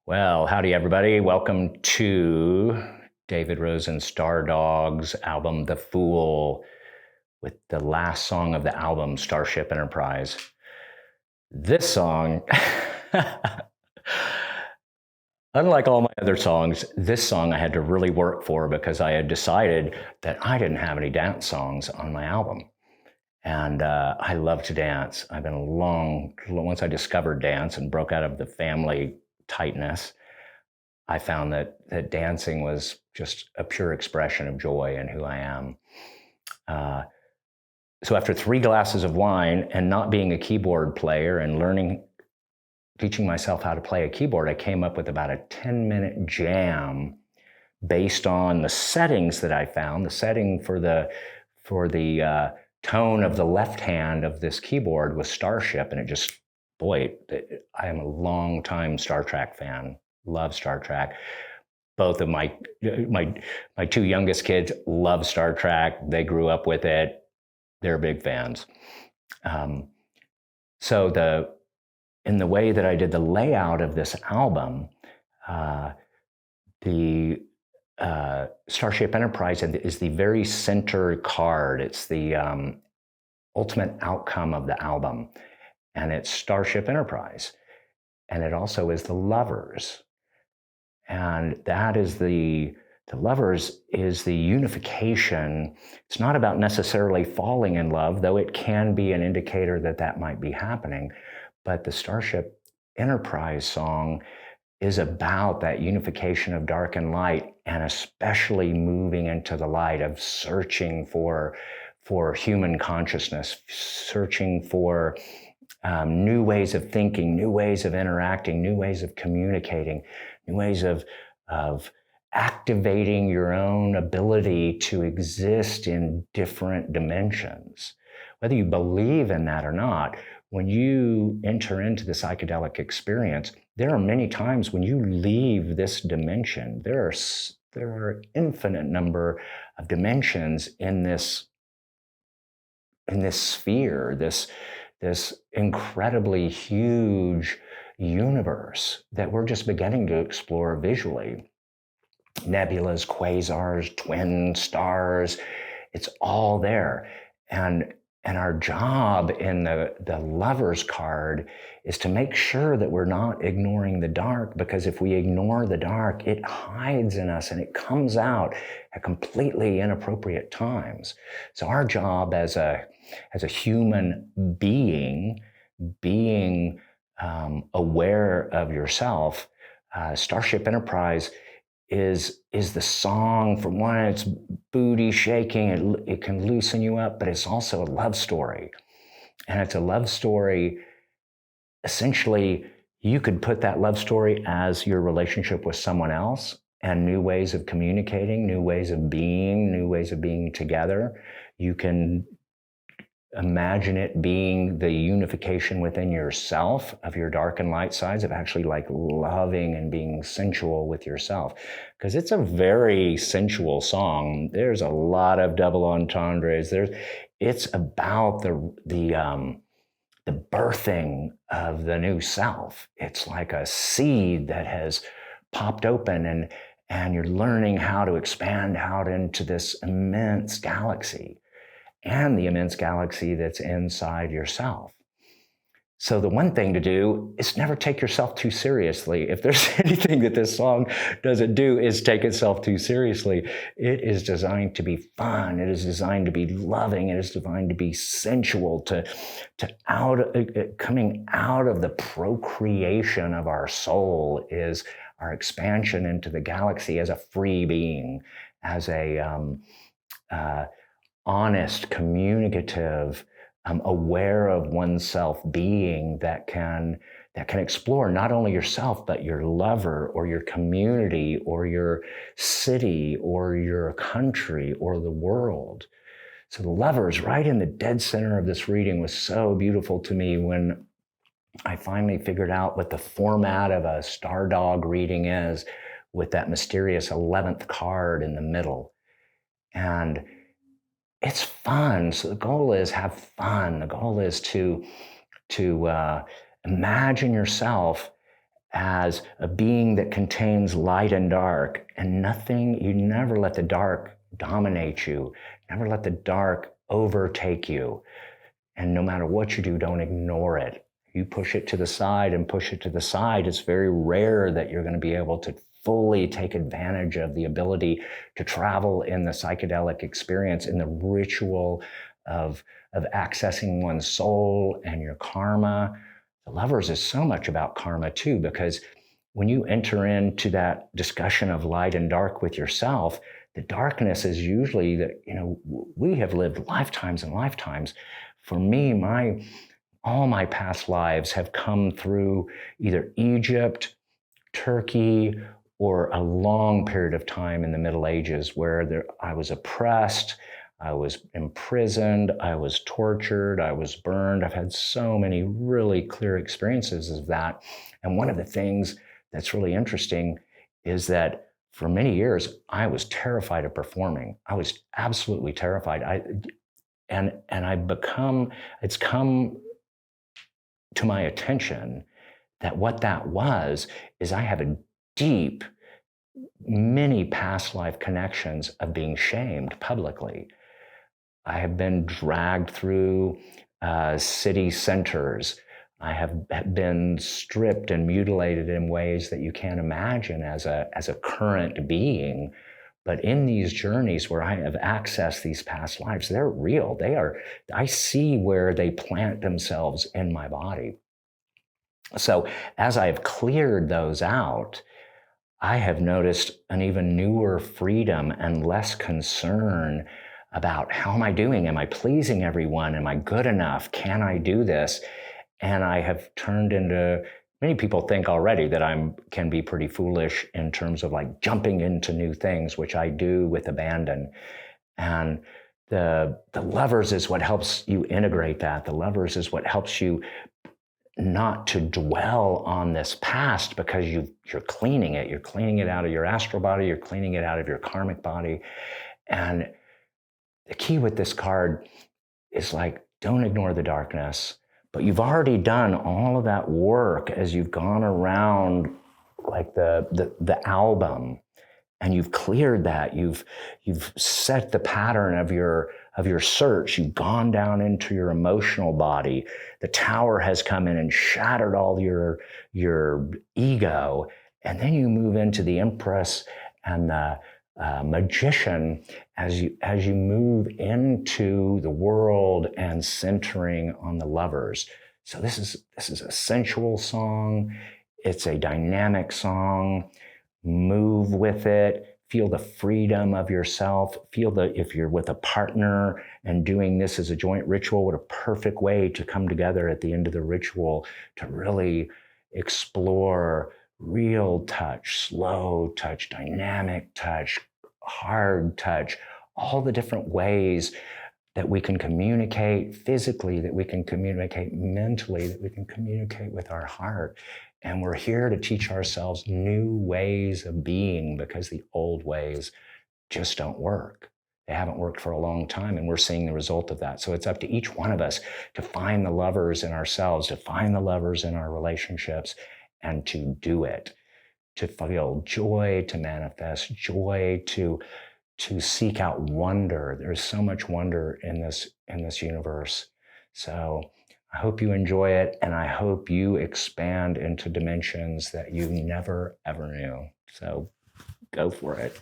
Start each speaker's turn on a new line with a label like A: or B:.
A: Well, howdy, everybody. Welcome to David Rosen Stardog's album, The Fool, with the last song of the album, Starship Enterprise. This song, unlike all my other songs, this song I had to really work for because I had decided that I didn't have any dance songs on my album. And I love to dance. I've been once I discovered dance and broke out of the family tightness, I found that dancing was just a pure expression of joy in who I am. So after 3 glasses of wine and not being a keyboard player and teaching myself how to play a keyboard, I came up with about a 10-minute jam based on the settings that I found. The setting for the tone of the left hand of this keyboard was Starship, and I am a long-time Star Trek fan. Love Star Trek. Both of my two youngest kids love Star Trek. They grew up with it. They're big fans. So in the way that I did the layout of this album, the Starship Enterprise is the very center card. It's the ultimate outcome of the album, and it's Starship Enterprise, and it also is the lovers. And that is the lovers is the unification. It's not about necessarily falling in love, though it can be an indicator that might be happening. But the Starship Enterprise song is about that unification of dark and light, and especially moving into the light of searching for human consciousness, searching for new ways of thinking, new ways of interacting, new ways of communicating, new ways of activating your own ability to exist in different dimensions. Whether you believe in that or not, when you enter into the psychedelic experience, there are many times when you leave this dimension. There are infinite number of dimensions in this sphere, this incredibly huge universe that we're just beginning to explore visually. Nebulas, quasars, twin stars, it's all there. And our job in the lover's card is to make sure that we're not ignoring the dark, because if we ignore the dark, it hides in us and it comes out at completely inappropriate times. So our job as a human being aware of yourself, Starship Enterprise is the song. For one, it's booty shaking, it can loosen you up, but it's also a love story. And it's a love story, essentially, you could put that love story as your relationship with someone else, and new ways of communicating, new ways of being together. You can imagine it being the unification within yourself of your dark and light sides, of actually like loving and being sensual with yourself. Because it's a very sensual song. There's a lot of double entendres. It's about the birthing of the new self. It's like a seed that has popped open, and you're learning how to expand out into this immense galaxy, and the immense galaxy that's inside yourself. So the one thing to do is never take yourself too seriously. If there's anything that this song doesn't do, is take itself too seriously. It is designed to be fun. It is designed to be loving. It is designed to be sensual, coming out of the procreation of our soul is our expansion into the galaxy as a free being, as a honest, communicative, aware of oneself being that can explore not only yourself, but your lover or your community or your city or your country or the world. So the lovers, right in the dead center of this reading, was so beautiful to me when I finally figured out what the format of a Stardog reading is, with that mysterious 11th card in the middle. And it's fun. So the goal is have fun. The goal is to imagine yourself as a being that contains light and dark, and you never let the dark dominate you, never let the dark overtake you. And no matter what you do, don't ignore it. You push it to the side and push it to the side. It's very rare that you're going to be able to fully take advantage of the ability to travel in the psychedelic experience, in the ritual of accessing one's soul and your karma. The Lovers is so much about karma too, because when you enter into that discussion of light and dark with yourself, the darkness is usually that, we have lived lifetimes and lifetimes. For me, all my past lives have come through either Egypt, Turkey, or a long period of time in the Middle Ages where I was oppressed, I was imprisoned, I was tortured, I was burned. I've had so many really clear experiences of that. And one of the things that's really interesting is that for many years, I was terrified of performing. I was absolutely terrified. It's come to my attention that what that was is I have a deep, many past life connections of being shamed publicly. I have been dragged through city centers. I have been stripped and mutilated in ways that you can't imagine as a current being. But in these journeys where I have accessed these past lives, they're real. I see where they plant themselves in my body. So as I've cleared those out, I have noticed an even newer freedom and less concern about how am I doing? Am I pleasing everyone? Am I good enough? Can I do this? And I have turned into, many people think already that I can be pretty foolish in terms of like jumping into new things, which I do with abandon. And the Lovers is what helps you integrate that. The Lovers is what helps you not to dwell on this past, because you're cleaning it. You're cleaning it out of your astral body. You're cleaning it out of your karmic body. And the key with this card is like, don't ignore the darkness. But you've already done all of that work as you've gone around like the album, and you've cleared that. You've set the pattern of your search. You've gone down into your emotional body. The tower has come in and shattered all your ego, and then you move into the Empress and the Magician as you move into the world and centering on the Lovers. So this is a sensual song. It's a dynamic song. Move with it. Feel the freedom of yourself. If you're with a partner and doing this as a joint ritual, what a perfect way to come together at the end of the ritual to really explore real touch, slow touch, dynamic touch, hard touch, all the different ways that we can communicate physically, that we can communicate mentally, that we can communicate with our heart. And we're here to teach ourselves new ways of being, because the old ways just don't work. They haven't worked for a long time, and we're seeing the result of that. So it's up to each one of us to find the Lovers in ourselves, to find the Lovers in our relationships, and to do it, to feel joy, to manifest joy, to seek out wonder. There's so much wonder in this universe. So I hope you enjoy it, and I hope you expand into dimensions that you never, ever knew. So go for it.